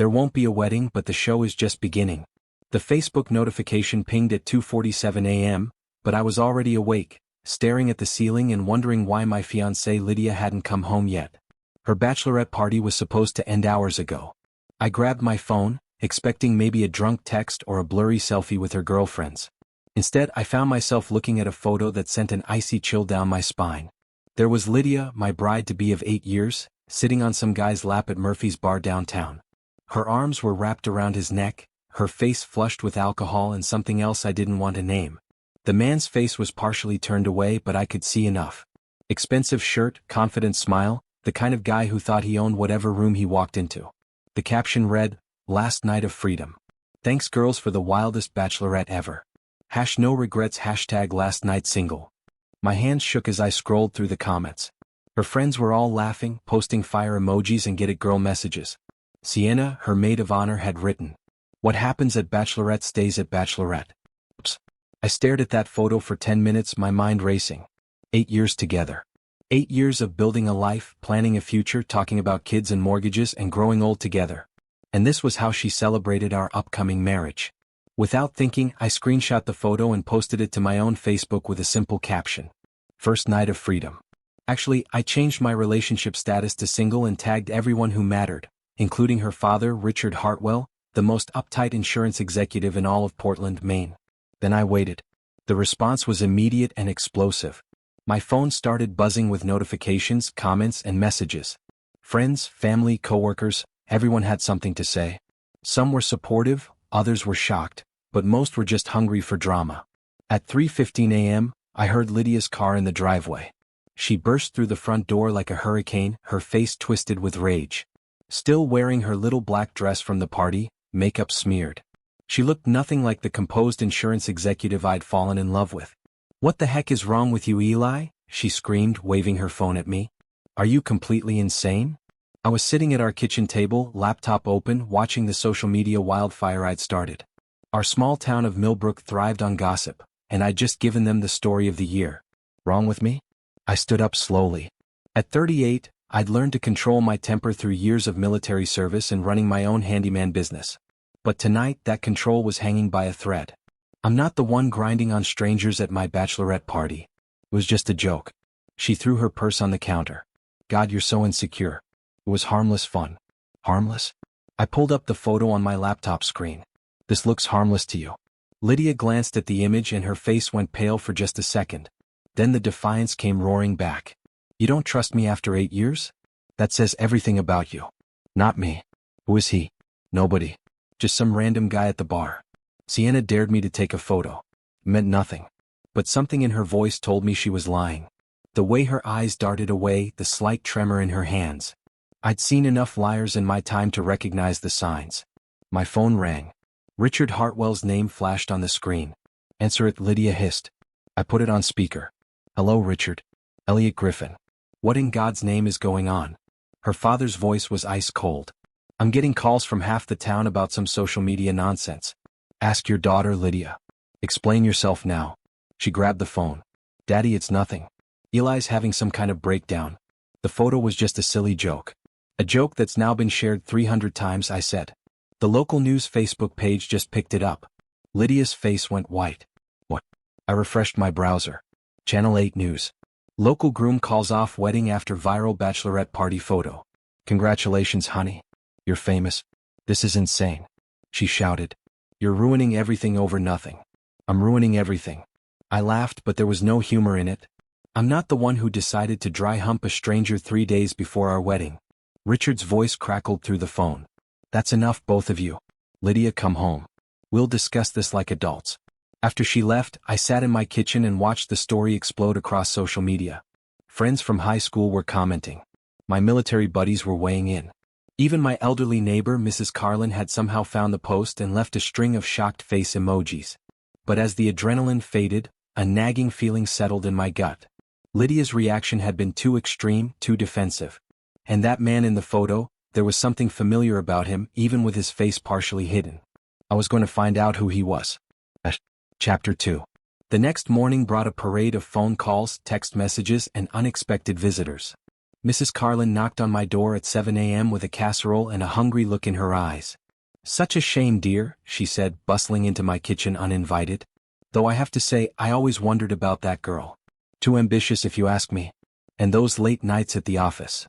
There won't be a wedding, but the show is just beginning. The Facebook notification pinged at 2:47 a.m., but I was already awake, staring at the ceiling and wondering why my fiancée Lydia hadn't come home yet. Her bachelorette party was supposed to end hours ago. I grabbed my phone, expecting maybe a drunk text or a blurry selfie with her girlfriends. Instead, I found myself looking at a photo that sent an icy chill down my spine. There was Lydia, my bride-to-be of 8 years, sitting on some guy's lap at Murphy's bar downtown. Her arms were wrapped around his neck, her face flushed with alcohol and something else I didn't want to name. The man's face was partially turned away, but I could see enough. Expensive shirt, confident smile, the kind of guy who thought he owned whatever room he walked into. The caption read, "Last night of freedom. Thanks girls for the wildest bachelorette ever. #no regrets #last night single." My hands shook as I scrolled through the comments. Her friends were all laughing, posting fire emojis and get it girl messages. Sienna, her maid of honor, had written, "What happens at Bachelorette stays at Bachelorette." Oops. I stared at that photo for 10 minutes, my mind racing. 8 years together. 8 years of building a life, planning a future, talking about kids and mortgages and growing old together. And this was how she celebrated our upcoming marriage. Without thinking, I screenshot the photo and posted it to my own Facebook with a simple caption. "First night of freedom." Actually, I changed my relationship status to single and tagged everyone who mattered, including her father, Richard Hartwell, the most uptight insurance executive in all of Portland, Maine. Then I waited. The response was immediate and explosive. My phone started buzzing with notifications, comments, and messages. Friends, family, coworkers, everyone had something to say. Some were supportive, others were shocked, but most were just hungry for drama. At 3:15 a.m., I heard Lydia's car in the driveway. She burst through the front door like a hurricane, her face twisted with rage. Still wearing her little black dress from the party, makeup smeared. She looked nothing like the composed insurance executive I'd fallen in love with. "What the heck is wrong with you, Eli?" she screamed, waving her phone at me. "Are you completely insane?" I was sitting at our kitchen table, laptop open, watching the social media wildfire I'd started. Our small town of Millbrook thrived on gossip, and I'd just given them the story of the year. Wrong with me? I stood up slowly. At 38, I'd learned to control my temper through years of military service and running my own handyman business. But tonight, that control was hanging by a thread. I'm not the one grinding on strangers at my bachelorette party. It was just a joke. She threw her purse on the counter. "God, you're so insecure." It was harmless fun. Harmless? I pulled up the photo on my laptop screen. "This looks harmless to you." Lydia glanced at the image and her face went pale for just a second. Then the defiance came roaring back. "You don't trust me after 8 years? That says everything about you." "Not me." "Who is he?" "Nobody. Just some random guy at the bar." Sienna dared me to take a photo. It meant nothing. But something in her voice told me she was lying. The way her eyes darted away, the slight tremor in her hands. I'd seen enough liars in my time to recognize the signs. My phone rang. Richard Hartwell's name flashed on the screen. "Answer it," Lydia hissed. I put it on speaker. "Hello, Richard. Elliot Griffin. What in God's name is going on?" Her father's voice was ice cold. "I'm getting calls from half the town about some social media nonsense." "Ask your daughter, Lydia. Explain yourself now." She grabbed the phone. "Daddy, it's nothing. Eli's having some kind of breakdown. The photo was just a silly joke." "A joke that's now been shared 300 times," I said. "The local news Facebook page just picked it up." Lydia's face went white. "What?" I refreshed my browser. Channel 8 News. "Local groom calls off wedding after viral bachelorette party photo." "Congratulations, honey. You're famous." "This is insane," she shouted. "You're ruining everything over nothing." "I'm ruining everything." I laughed, but there was no humor in it. "I'm not the one who decided to dry hump a stranger 3 days before our wedding." Richard's voice crackled through the phone. "That's enough, both of you. Lydia, come home. We'll discuss this like adults." After she left, I sat in my kitchen and watched the story explode across social media. Friends from high school were commenting. My military buddies were weighing in. Even my elderly neighbor, Mrs. Carlin, had somehow found the post and left a string of shocked face emojis. But as the adrenaline faded, a nagging feeling settled in my gut. Lydia's reaction had been too extreme, too defensive. And that man in the photo, there was something familiar about him, even with his face partially hidden. I was going to find out who he was. Chapter 2. The next morning brought a parade of phone calls, text messages, and unexpected visitors. Mrs. Carlin knocked on my door at 7 a.m. with a casserole and a hungry look in her eyes. "Such a shame, dear," she said, bustling into my kitchen uninvited. "Though I have to say, I always wondered about that girl. Too ambitious if you ask me. And those late nights at the office."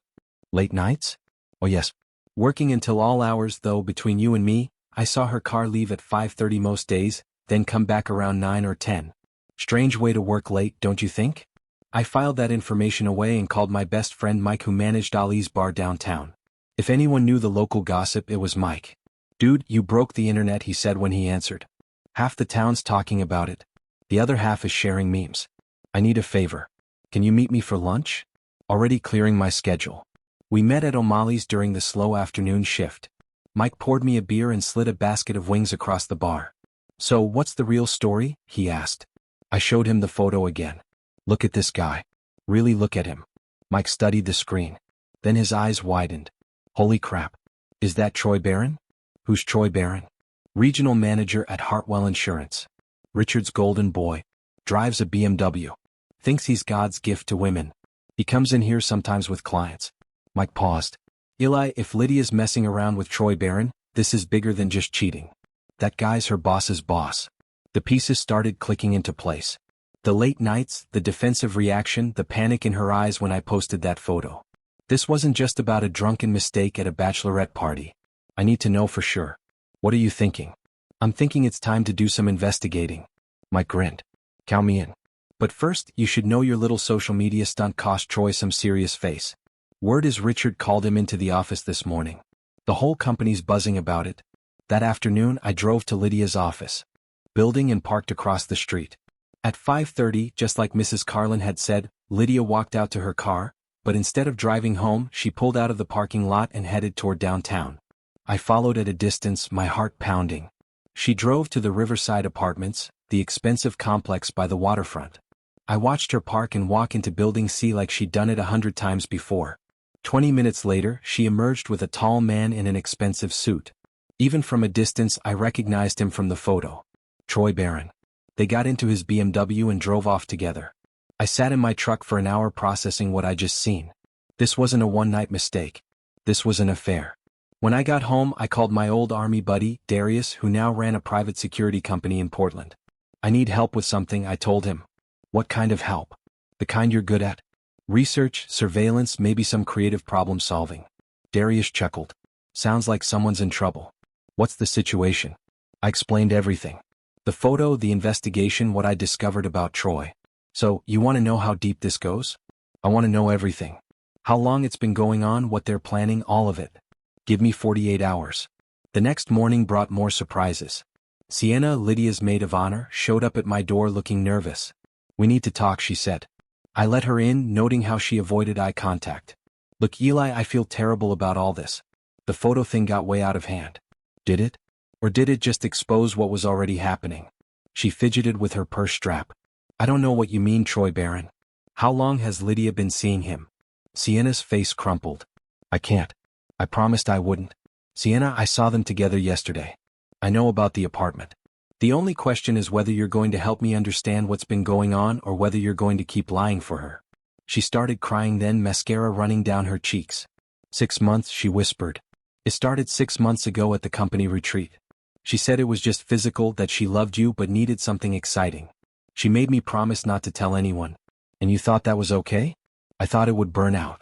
"Late nights?" "Oh yes. Working until all hours, though between you and me, I saw her car leave at 5:30 most days, then come back around 9 or 10. Strange way to work late, don't you think?" I filed that information away and called my best friend Mike, who managed Ali's bar downtown. If anyone knew the local gossip, it was Mike. "Dude, you broke the internet," he said when he answered. "Half the town's talking about it. The other half is sharing memes. I need a favor. Can you meet me for lunch?" Already clearing my schedule. We met at O'Malley's during the slow afternoon shift. Mike poured me a beer and slid a basket of wings across the bar. "So what's the real story?" he asked. I showed him the photo again. "Look at this guy. Really look at him." Mike studied the screen. Then his eyes widened. "Holy crap. Is that Troy Barron?" "Who's Troy Barron?" "Regional manager at Hartwell Insurance. Richard's golden boy. Drives a BMW. Thinks he's God's gift to women. He comes in here sometimes with clients." Mike paused. "Eli, if Lydia's messing around with Troy Barron, this is bigger than just cheating. That guy's her boss's boss." The pieces started clicking into place. The late nights, the defensive reaction, the panic in her eyes when I posted that photo. This wasn't just about a drunken mistake at a bachelorette party. I need to know for sure. "What are you thinking?" "I'm thinking it's time to do some investigating." Mike grinned. "Count me in. But first, you should know your little social media stunt cost Troy some serious face. Word is Richard called him into the office this morning. The whole company's buzzing about it." That afternoon, I drove to Lydia's office building and parked across the street. At 5:30, just like Mrs. Carlin had said, Lydia walked out to her car, but instead of driving home, she pulled out of the parking lot and headed toward downtown. I followed at a distance, my heart pounding. She drove to the Riverside Apartments, the expensive complex by the waterfront. I watched her park and walk into Building C like she'd done it 100 times before. 20 minutes later, she emerged with a tall man in an expensive suit. Even from a distance, I recognized him from the photo. Troy Barron. They got into his BMW and drove off together. I sat in my truck for an hour processing what I just seen. This wasn't a one-night mistake. This was an affair. When I got home, I called my old army buddy, Darius, who now ran a private security company in Portland. "I need help with something," I told him. "What kind of help?" "The kind you're good at. Research, surveillance, maybe some creative problem solving." Darius chuckled. "Sounds like someone's in trouble." "What's the situation?" I explained everything. The photo, the investigation, what I discovered about Troy. "So, you want to know how deep this goes?" "I want to know everything. How long it's been going on, what they're planning, all of it. Give me 48 hours. The next morning brought more surprises. Sienna, Lydia's maid of honor, showed up at my door looking nervous. "We need to talk," she said. I let her in, noting how she avoided eye contact. "Look, Eli, I feel terrible about all this. The photo thing got way out of hand." "Did it? Or did it just expose what was already happening?" She fidgeted with her purse strap. "I don't know what you mean, Troy Barron. How long has Lydia been seeing him?" Sienna's face crumpled. "I can't. I promised I wouldn't. Sienna, I saw them together yesterday. I know about the apartment. The only question is whether you're going to help me understand what's been going on or whether you're going to keep lying for her." She started crying, then mascara running down her cheeks. 6 months, she whispered. "It started 6 months ago at the company retreat. She said it was just physical, that she loved you but needed something exciting. She made me promise not to tell anyone." "And you thought that was okay?" "I thought it would burn out.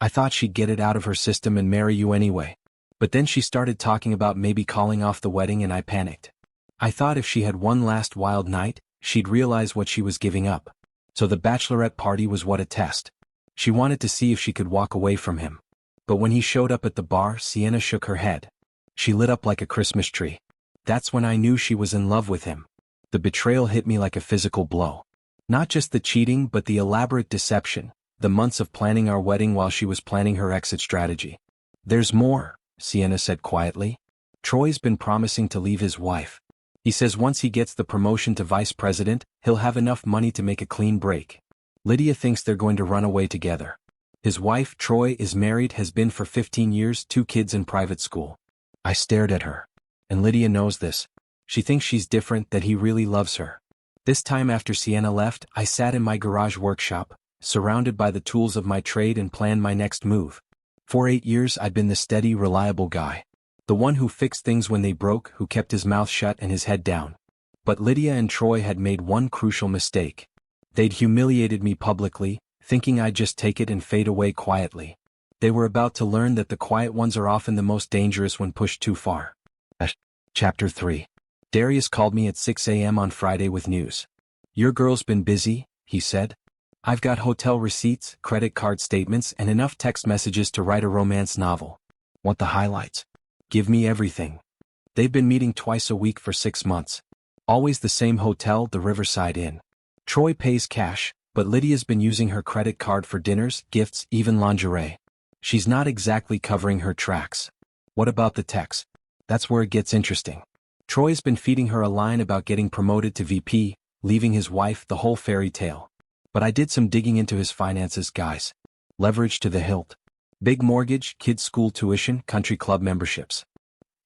I thought she'd get it out of her system and marry you anyway. But then she started talking about maybe calling off the wedding and I panicked. I thought if she had one last wild night, she'd realize what she was giving up. So the bachelorette party was what a test. She wanted to see if she could walk away from him. But when he showed up at the bar, Sienna shook her head. She lit up like a Christmas tree. That's when I knew she was in love with him. The betrayal hit me like a physical blow. Not just the cheating but the elaborate deception, the months of planning our wedding while she was planning her exit strategy. "There's more," Sienna said quietly. "Troy's been promising to leave his wife. He says once he gets the promotion to vice president, he'll have enough money to make a clean break. Lydia thinks they're going to run away together. His wife, Troy, is married, has been for 15 years, 2 kids in private school." I stared at her. "And Lydia knows this. She thinks she's different, that he really loves her." This time after Sienna left, I sat in my garage workshop, surrounded by the tools of my trade and planned my next move. For 8 years I'd been the steady, reliable guy. The one who fixed things when they broke, who kept his mouth shut and his head down. But Lydia and Troy had made one crucial mistake. They'd humiliated me publicly, thinking I'd just take it and fade away quietly. They were about to learn that the quiet ones are often the most dangerous when pushed too far. Chapter 3. Darius called me at 6 a.m. on Friday with news. "Your girl's been busy," he said. "I've got hotel receipts, credit card statements, and enough text messages to write a romance novel." "Want the highlights?" "Give me everything." They've been meeting twice a week for 6 months. Always the same hotel, the Riverside Inn. Troy pays cash, but Lydia's been using her credit card for dinners, gifts, even lingerie. She's not exactly covering her tracks. What about the texts? That's where it gets interesting. Troy's been feeding her a line about getting promoted to VP, leaving his wife, the whole fairy tale. But I did some digging into his finances, guys. Leverage to the hilt. Big mortgage, kids' school tuition, country club memberships.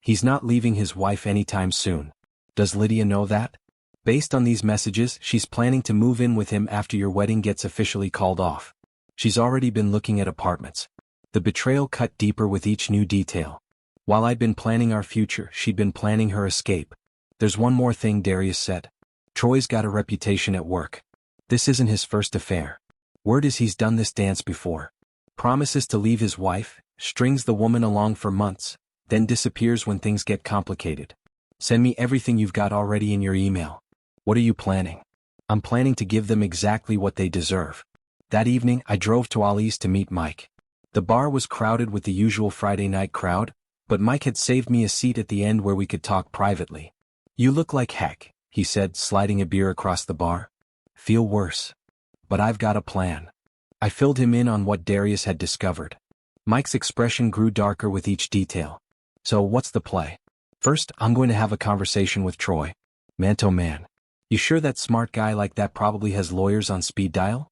He's not leaving his wife anytime soon. Does Lydia know that? Based on these messages, she's planning to move in with him after your wedding gets officially called off. She's already been looking at apartments. The betrayal cut deeper with each new detail. While I'd been planning our future, she'd been planning her escape. "There's one more thing," Darius said. "Troy's got a reputation at work. This isn't his first affair. Word is he's done this dance before. Promises to leave his wife, strings the woman along for months, then disappears when things get complicated. Send me everything you've got already in your email." "What are you planning?" "I'm planning to give them exactly what they deserve." That evening, I drove to Ollie's to meet Mike. The bar was crowded with the usual Friday night crowd, but Mike had saved me a seat at the end where we could talk privately. "You look like heck," he said, sliding a beer across the bar. "Feel worse. But I've got a plan." I filled him in on what Darius had discovered. Mike's expression grew darker with each detail. "So what's the play?" "First, I'm going to have a conversation with Troy. Man to man. You sure that smart guy like that probably has lawyers on speed dial?"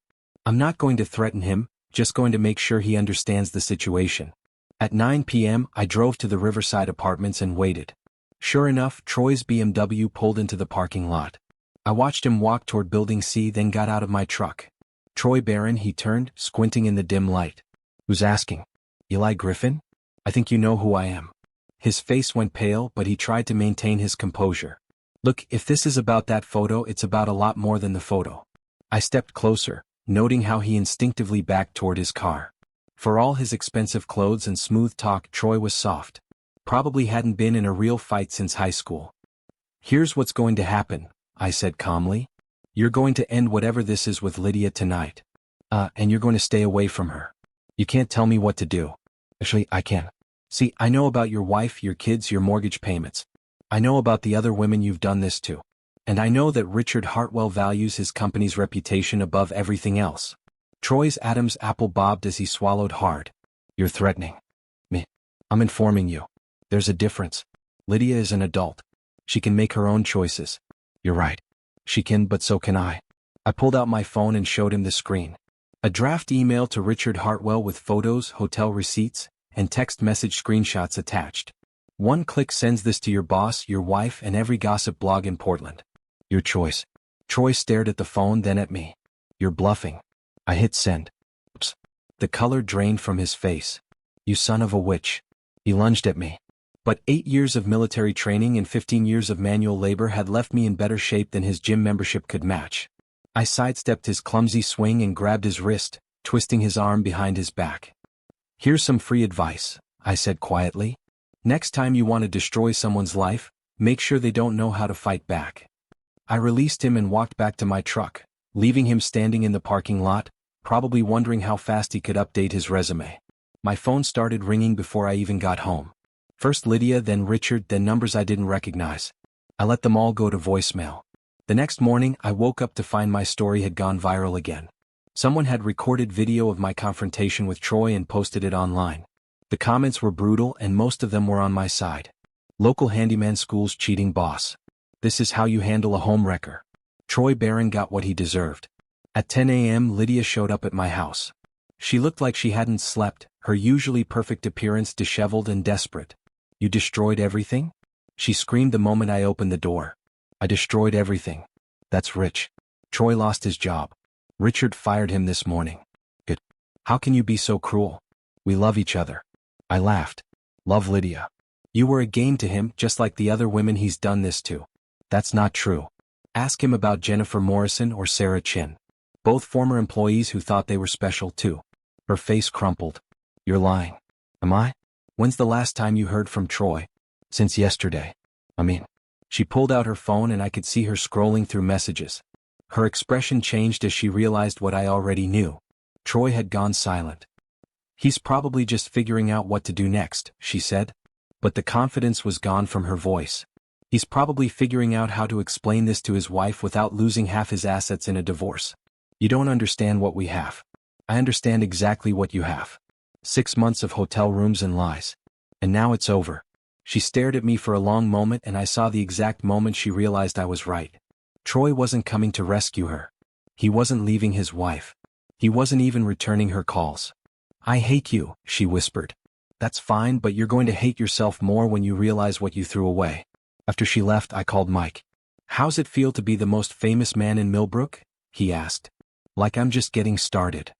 "I'm not going to threaten him, just going to make sure he understands the situation." At 9 p.m., I drove to the Riverside Apartments and waited. Sure enough, Troy's BMW pulled into the parking lot. I watched him walk toward Building C, then got out of my truck. "Troy Barron," he turned, squinting in the dim light. "Who's asking?" "Eli Griffin? I think you know who I am." His face went pale, but he tried to maintain his composure. "Look, if this is about that photo, it's about a lot more than the photo." I stepped closer, noting how he instinctively backed toward his car. For all his expensive clothes and smooth talk, Troy was soft. Probably hadn't been in a real fight since high school. "Here's what's going to happen," I said calmly. "You're going to end whatever this is with Lydia tonight. And you're going to stay away from her. You can't tell me what to do." "Actually, I can. See, I know about your wife, your kids, your mortgage payments. I know about the other women you've done this to. And I know that Richard Hartwell values his company's reputation above everything else." Troy's Adam's apple bobbed as he swallowed hard. "You're threatening me." "I'm informing you. There's a difference. Lydia is an adult. She can make her own choices." "You're right. She can, but so can I." I pulled out my phone and showed him the screen. A draft email to Richard Hartwell with photos, hotel receipts, and text message screenshots attached. "One click sends this to your boss, your wife, and every gossip blog in Portland. Your choice." Troy stared at the phone, then at me. "You're bluffing." I hit send. Oops. The color drained from his face. "You son of a witch." He lunged at me. But 8 years of military training and 15 years of manual labor had left me in better shape than his gym membership could match. I sidestepped his clumsy swing and grabbed his wrist, twisting his arm behind his back. "Here's some free advice," I said quietly. "Next time you want to destroy someone's life, make sure they don't know how to fight back." I released him and walked back to my truck, leaving him standing in the parking lot, probably wondering how fast he could update his resume. My phone started ringing before I even got home. First Lydia, then Richard, then numbers I didn't recognize. I let them all go to voicemail. The next morning, I woke up to find my story had gone viral again. Someone had recorded video of my confrontation with Troy and posted it online. The comments were brutal and most of them were on my side. "Local handyman school's cheating boss. This is how you handle a homewrecker." Troy Barron got what he deserved. At 10 a.m. Lydia showed up at my house. She looked like she hadn't slept, her usually perfect appearance disheveled and desperate. "You destroyed everything?" she screamed the moment I opened the door. "I destroyed everything. That's Rich. Troy lost his job." Richard fired him this morning. Good. How can you be so cruel? We love each other. I laughed. Love Lydia. You were a game to him just like the other women he's done this to. That's not true. Ask him about Jennifer Morrison or Sarah Chin. Both former employees who thought they were special too. Her face crumpled. You're lying. Am I? When's the last time you heard from Troy? Since yesterday. She pulled out her phone and I could see her scrolling through messages. Her expression changed as she realized what I already knew. Troy had gone silent. He's probably just figuring out what to do next, she said. But the confidence was gone from her voice. He's probably figuring out how to explain this to his wife without losing half his assets in a divorce. You don't understand what we have. I understand exactly what you have. 6 months of hotel rooms and lies. And now it's over. She stared at me for a long moment and I saw the exact moment she realized I was right. Troy wasn't coming to rescue her. He wasn't leaving his wife. He wasn't even returning her calls. I hate you, she whispered. That's fine, but you're going to hate yourself more when you realize what you threw away. After she left, I called Mike. How's it feel to be the most famous man in Millbrook? He asked. Like I'm just getting started.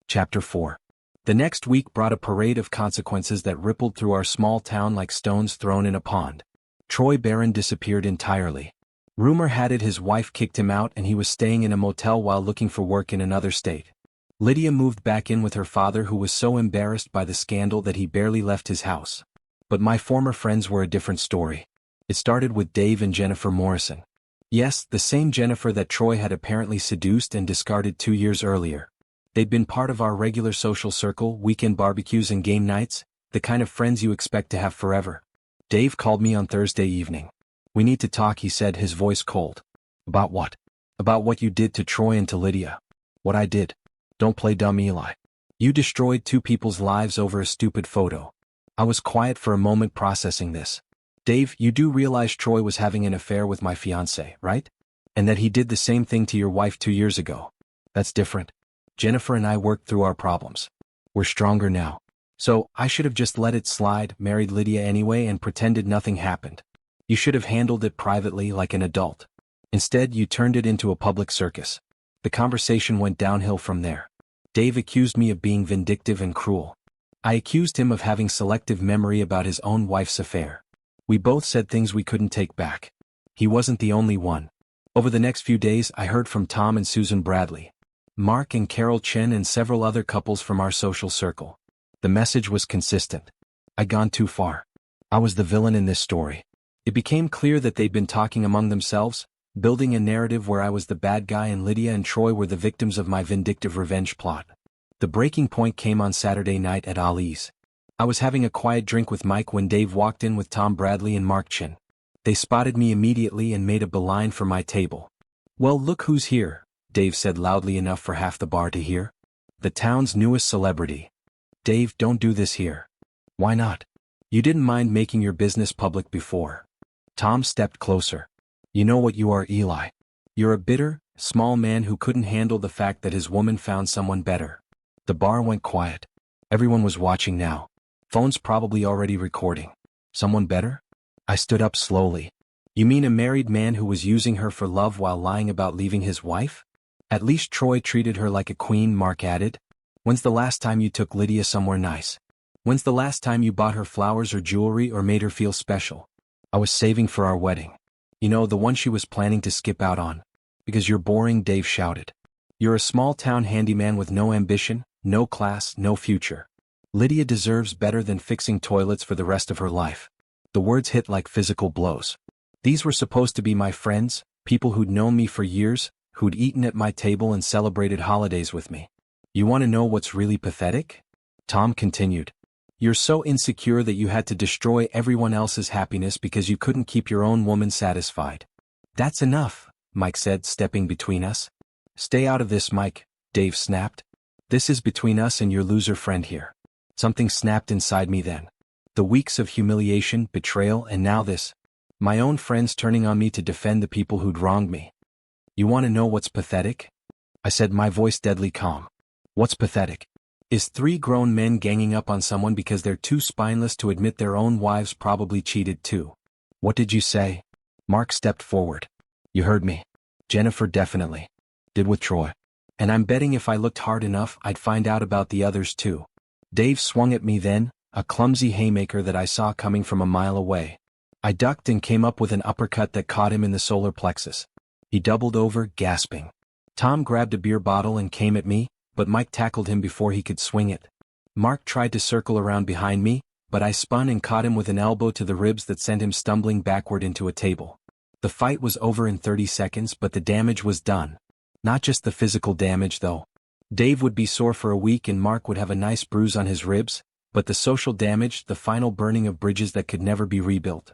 Chapter 4. The next week brought a parade of consequences that rippled through our small town like stones thrown in a pond. Troy Barron disappeared entirely. Rumor had it his wife kicked him out and he was staying in a motel while looking for work in another state. Lydia moved back in with her father who was so embarrassed by the scandal that he barely left his house. But my former friends were a different story. It started with Dave and Jennifer Morrison. Yes, the same Jennifer that Troy had apparently seduced and discarded 2 years earlier. They'd been part of our regular social circle, weekend barbecues and game nights, the kind of friends you expect to have forever. Dave called me on Thursday evening. We need to talk, he said, his voice cold. About what? About what you did to Troy and to Lydia. What I did. Don't play dumb, Eli. You destroyed 2 people's lives over a stupid photo. I was quiet for a moment processing this. Dave, you do realize Troy was having an affair with my fiancée, right? And that he did the same thing to your wife 2 years ago. That's different. Jennifer and I worked through our problems. We're stronger now. So, I should have just let it slide, married Lydia anyway and pretended nothing happened. You should have handled it privately like an adult. Instead, you turned it into a public circus. The conversation went downhill from there. Dave accused me of being vindictive and cruel. I accused him of having selective memory about his own wife's affair. We both said things we couldn't take back. He wasn't the only one. Over the next few days, I heard from Tom and Susan Bradley, Mark and Carol Chen and several other couples from our social circle. The message was consistent. I'd gone too far. I was the villain in this story. It became clear that they'd been talking among themselves, building a narrative where I was the bad guy and Lydia and Troy were the victims of my vindictive revenge plot. The breaking point came on Saturday night at Ali's. I was having a quiet drink with Mike when Dave walked in with Tom Bradley and Mark Chen. They spotted me immediately and made a beeline for my table. Well, look who's here, Dave said loudly enough for half the bar to hear. The town's newest celebrity. Dave, don't do this here. Why not? You didn't mind making your business public before. Tom stepped closer. You know what you are, Eli. You're a bitter, small man who couldn't handle the fact that his woman found someone better. The bar went quiet. Everyone was watching now. Phones probably already recording. Someone better? I stood up slowly. You mean a married man who was using her for love while lying about leaving his wife? At least Troy treated her like a queen, Mark added. When's the last time you took Lydia somewhere nice? When's the last time you bought her flowers or jewelry or made her feel special? I was saving for our wedding. You know, the one she was planning to skip out on. Because you're boring, Dave shouted. You're a small-town handyman with no ambition, no class, no future. Lydia deserves better than fixing toilets for the rest of her life. The words hit like physical blows. These were supposed to be my friends, people who'd known me for years, who'd eaten at my table and celebrated holidays with me. You want to know what's really pathetic? Tom continued. You're so insecure that you had to destroy everyone else's happiness because you couldn't keep your own woman satisfied. That's enough, Mike said, stepping between us. Stay out of this, Mike, Dave snapped. This is between us and your loser friend here. Something snapped inside me then. The weeks of humiliation, betrayal, and now this. My own friends turning on me to defend the people who'd wronged me. You want to know what's pathetic? I said, my voice deadly calm. What's pathetic? Is 3 grown men ganging up on someone because they're too spineless to admit their own wives probably cheated too. What did you say? Mark stepped forward. You heard me. Jennifer definitely did with Troy. And I'm betting if I looked hard enough I'd find out about the others too. Dave swung at me then, a clumsy haymaker that I saw coming from a mile away. I ducked and came up with an uppercut that caught him in the solar plexus. He doubled over, gasping. Tom grabbed a beer bottle and came at me, but Mike tackled him before he could swing it. Mark tried to circle around behind me, but I spun and caught him with an elbow to the ribs that sent him stumbling backward into a table. The fight was over in 30 seconds, but the damage was done. Not just the physical damage though. Dave would be sore for a week and Mark would have a nice bruise on his ribs, but the social damage, the final burning of bridges that could never be rebuilt.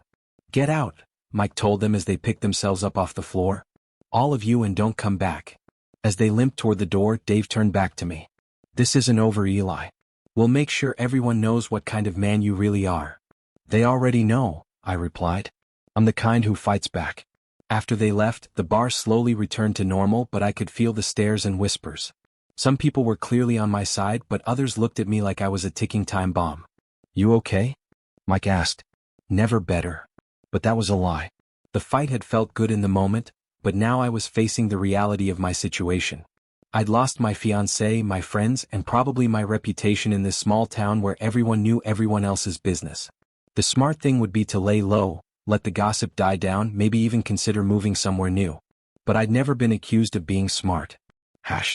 "Get out," Mike told them as they picked themselves up off the floor. "All of you, and don't come back." As they limped toward the door, Dave turned back to me. "This isn't over, Eli. We'll make sure everyone knows what kind of man you really are." "They already know," I replied. "I'm the kind who fights back." After they left, the bar slowly returned to normal, but I could feel the stares and whispers. Some people were clearly on my side, but others looked at me like I was a ticking time bomb. "You okay?" Mike asked. "Never better." But that was a lie. The fight had felt good in the moment, but now I was facing the reality of my situation. I'd lost my fiancée, my friends, and probably my reputation in this small town where everyone knew everyone else's business. The smart thing would be to lay low, let the gossip die down, maybe even consider moving somewhere new. But I'd never been accused of being smart.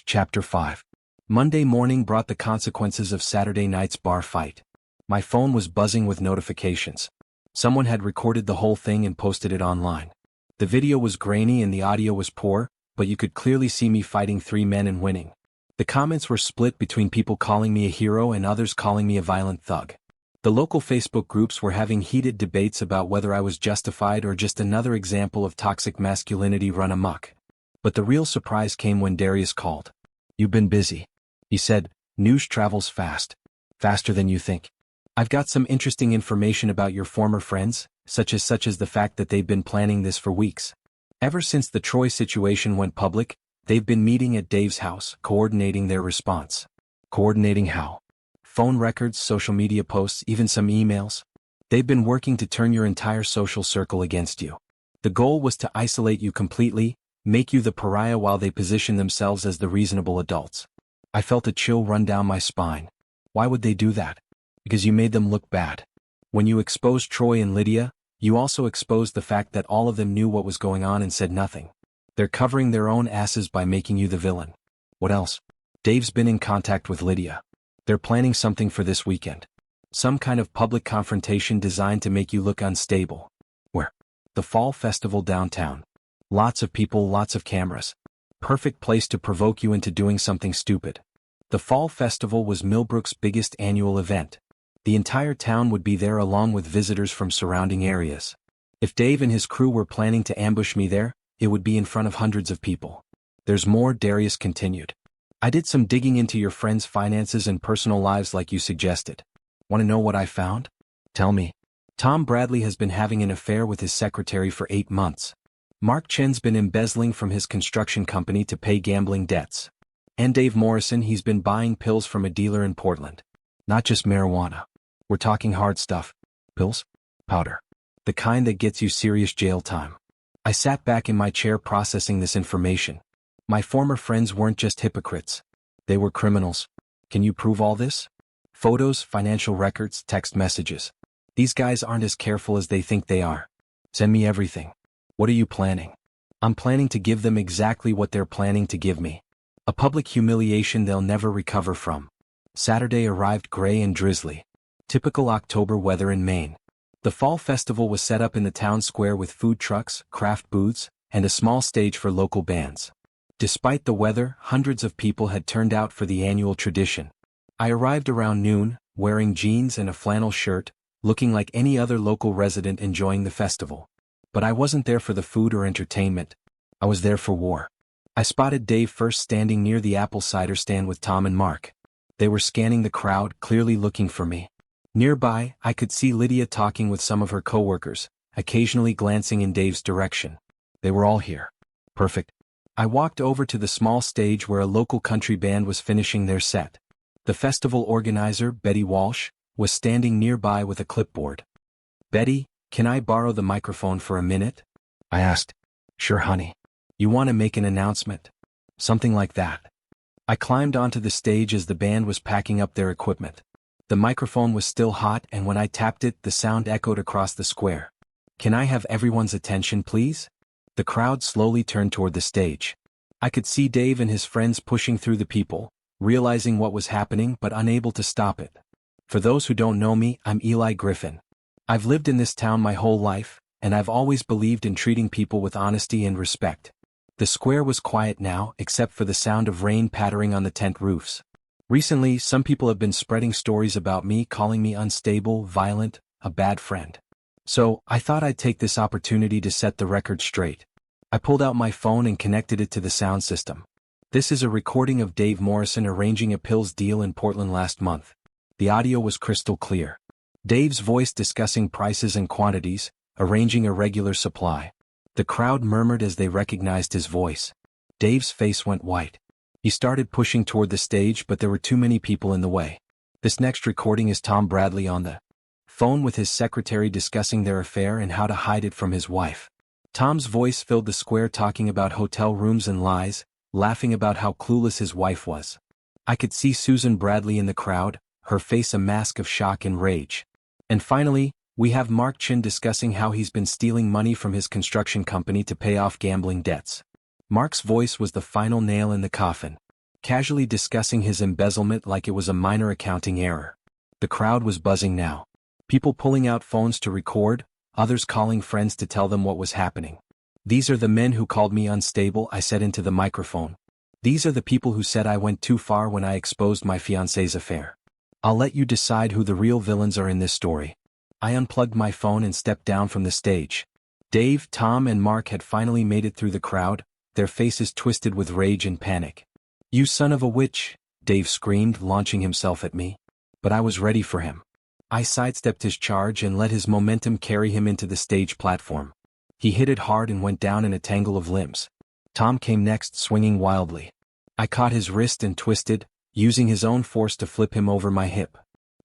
Chapter 5. Monday morning brought the consequences of Saturday night's bar fight. My phone was buzzing with notifications. Someone had recorded the whole thing and posted it online. The video was grainy and the audio was poor, but you could clearly see me fighting 3 men and winning. The comments were split between people calling me a hero and others calling me a violent thug. The local Facebook groups were having heated debates about whether I was justified or just another example of toxic masculinity run amok. But the real surprise came when Darius called. "You've been busy," he said. "News travels fast. Faster than you think. I've got some interesting information about your former friends, such as the fact that they've been planning this for weeks. Ever since the Troy situation went public, they've been meeting at Dave's house, coordinating their response." "Coordinating how?" "Phone records, social media posts, even some emails. They've been working to turn your entire social circle against you. The goal was to isolate you completely, make you the pariah while they position themselves as the reasonable adults." I felt a chill run down my spine. Why would they do that? Because you made them look bad. When you exposed Troy and Lydia, you also exposed the fact that all of them knew what was going on and said nothing. They're covering their own asses by making you the villain. What else? Dave's been in contact with Lydia. They're planning something for this weekend. Some kind of public confrontation designed to make you look unstable. Where? The fall festival downtown. Lots of people, lots of cameras. Perfect place to provoke you into doing something stupid. The fall festival was Millbrook's biggest annual event. The entire town would be there along with visitors from surrounding areas. If Dave and his crew were planning to ambush me there, it would be in front of hundreds of people. "There's more," Darius continued. "I did some digging into your friends' finances and personal lives like you suggested. Want to know what I found?" "Tell me." "Tom Bradley has been having an affair with his secretary for 8 months. Mark Chen's been embezzling from his construction company to pay gambling debts. And Dave Morrison, he's been buying pills from a dealer in Portland. Not just marijuana. We're talking hard stuff. Pills? Powder. The kind that gets you serious jail time." I sat back in my chair processing this information. My former friends weren't just hypocrites. They were criminals. "Can you prove all this?" "Photos, financial records, text messages. These guys aren't as careful as they think they are." "Send me everything." "What are you planning?" "I'm planning to give them exactly what they're planning to give me. A public humiliation they'll never recover from." Saturday arrived gray and drizzly. Typical October weather in Maine. The fall festival was set up in the town square with food trucks, craft booths, and a small stage for local bands. Despite the weather, hundreds of people had turned out for the annual tradition. I arrived around noon, wearing jeans and a flannel shirt, looking like any other local resident enjoying the festival. But I wasn't there for the food or entertainment. I was there for war. I spotted Dave first standing near the apple cider stand with Tom and Mark. They were scanning the crowd, clearly looking for me. Nearby, I could see Lydia talking with some of her coworkers, occasionally glancing in Dave's direction. They were all here. Perfect. I walked over to the small stage where a local country band was finishing their set. The festival organizer, Betty Walsh, was standing nearby with a clipboard. "Betty, can I borrow the microphone for a minute?" I asked. "Sure, honey. You want to make an announcement?" "Something like that." I climbed onto the stage as the band was packing up their equipment. The microphone was still hot, and when I tapped it, the sound echoed across the square. "Can I have everyone's attention, please?" The crowd slowly turned toward the stage. I could see Dave and his friends pushing through the people, realizing what was happening but unable to stop it. For those who don't know me, I'm Eli Griffin. I've lived in this town my whole life, and I've always believed in treating people with honesty and respect. The square was quiet now, except for the sound of rain pattering on the tent roofs. Recently, some people have been spreading stories about me, calling me unstable, violent, a bad friend. So, I thought I'd take this opportunity to set the record straight. I pulled out my phone and connected it to the sound system. This is a recording of Dave Morrison arranging a pills deal in Portland last month. The audio was crystal clear. Dave's voice discussing prices and quantities, arranging a regular supply. The crowd murmured as they recognized his voice. Dave's face went white. He started pushing toward the stage, but there were too many people in the way. This next recording is Tom Bradley on the phone with his secretary discussing their affair and how to hide it from his wife. Tom's voice filled the square, talking about hotel rooms and lies, laughing about how clueless his wife was. I could see Susan Bradley in the crowd, her face a mask of shock and rage. And finally, we have Mark Chin discussing how he's been stealing money from his construction company to pay off gambling debts. Mark's voice was the final nail in the coffin, casually discussing his embezzlement like it was a minor accounting error. The crowd was buzzing now. People pulling out phones to record, others calling friends to tell them what was happening. "These are the men who called me unstable," I said into the microphone. "These are the people who said I went too far when I exposed my fiancée's affair. I'll let you decide who the real villains are in this story." I unplugged my phone and stepped down from the stage. Dave, Tom, and Mark had finally made it through the crowd, their faces twisted with rage and panic. "You son of a witch!" Dave screamed, launching himself at me. But I was ready for him. I sidestepped his charge and let his momentum carry him into the stage platform. He hit it hard and went down in a tangle of limbs. Tom came next, swinging wildly. I caught his wrist and twisted, using his own force to flip him over my hip.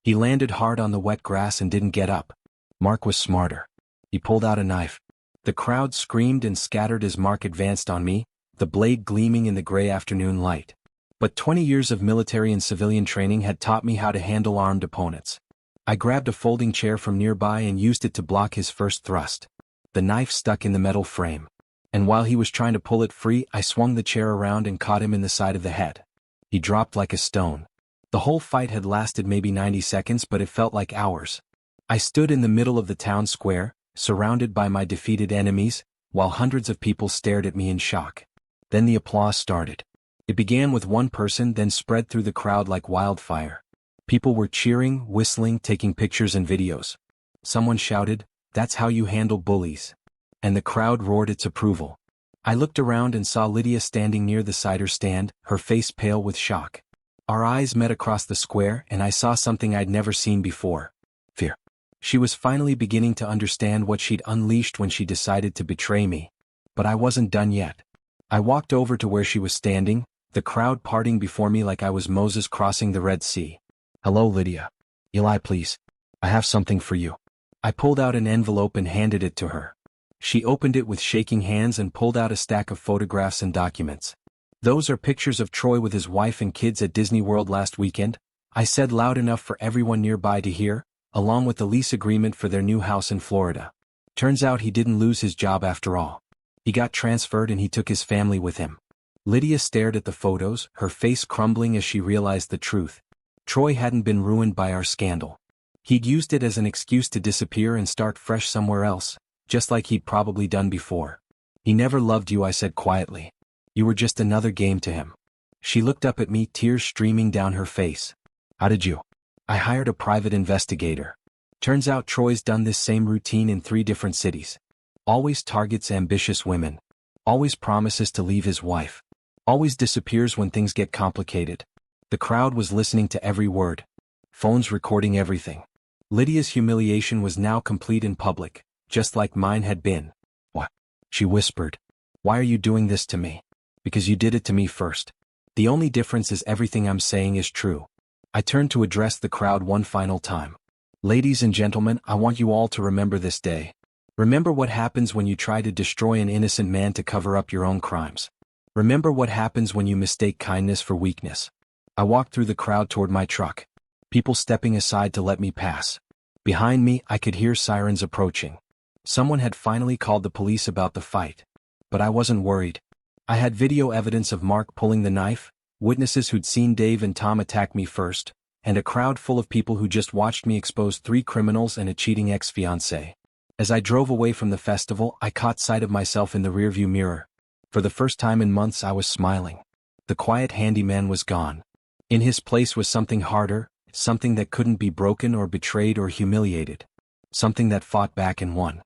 He landed hard on the wet grass and didn't get up. Mark was smarter. He pulled out a knife. The crowd screamed and scattered as Mark advanced on me, the blade gleaming in the gray afternoon light. But 20 years of military and civilian training had taught me how to handle armed opponents. I grabbed a folding chair from nearby and used it to block his first thrust. The knife stuck in the metal frame. And while he was trying to pull it free, I swung the chair around and caught him in the side of the head. He dropped like a stone. The whole fight had lasted maybe 90 seconds, but it felt like hours. I stood in the middle of the town square, surrounded by my defeated enemies, while hundreds of people stared at me in shock. Then the applause started. It began with one person, then spread through the crowd like wildfire. People were cheering, whistling, taking pictures and videos. Someone shouted, "That's how you handle bullies." And the crowd roared its approval. I looked around and saw Lydia standing near the cider stand, her face pale with shock. Our eyes met across the square, and I saw something I'd never seen before. Fear. She was finally beginning to understand what she'd unleashed when she decided to betray me. But I wasn't done yet. I walked over to where she was standing, the crowd parting before me like I was Moses crossing the Red Sea. "Hello, Lydia. Eli, please. I have something for you." I pulled out an envelope and handed it to her. She opened it with shaking hands and pulled out a stack of photographs and documents. "Those are pictures of Troy with his wife and kids at Disney World last weekend," I said loud enough for everyone nearby to hear, along with the lease agreement for their new house in Florida. Turns out he didn't lose his job after all. He got transferred and he took his family with him. Lydia stared at the photos, her face crumbling as she realized the truth. Troy hadn't been ruined by our scandal. He'd used it as an excuse to disappear and start fresh somewhere else, just like he'd probably done before. "He never loved you," I said quietly. "You were just another game to him." She looked up at me, tears streaming down her face. "How did you?" "I hired a private investigator. Turns out Troy's done this same routine in 3 different cities. Always targets ambitious women. Always promises to leave his wife. Always disappears when things get complicated." The crowd was listening to every word. Phones recording everything. Lydia's humiliation was now complete in public, just like mine had been. "What?" she whispered. "Why are you doing this to me?" "Because you did it to me first. The only difference is everything I'm saying is true." I turned to address the crowd one final time. "Ladies and gentlemen, I want you all to remember this day. Remember what happens when you try to destroy an innocent man to cover up your own crimes. Remember what happens when you mistake kindness for weakness. I walked through the crowd toward my truck. People stepping aside to let me pass. Behind me, I could hear sirens approaching. Someone had finally called the police about the fight. But I wasn't worried. I had video evidence of Mark pulling the knife, witnesses who'd seen Dave and Tom attack me first, and a crowd full of people who just watched me expose 3 criminals and a cheating ex-fiancé. As I drove away from the festival, I caught sight of myself in the rearview mirror. For the first time in months, I was smiling. The quiet handyman was gone. In his place was something harder, something that couldn't be broken or betrayed or humiliated. Something that fought back and won.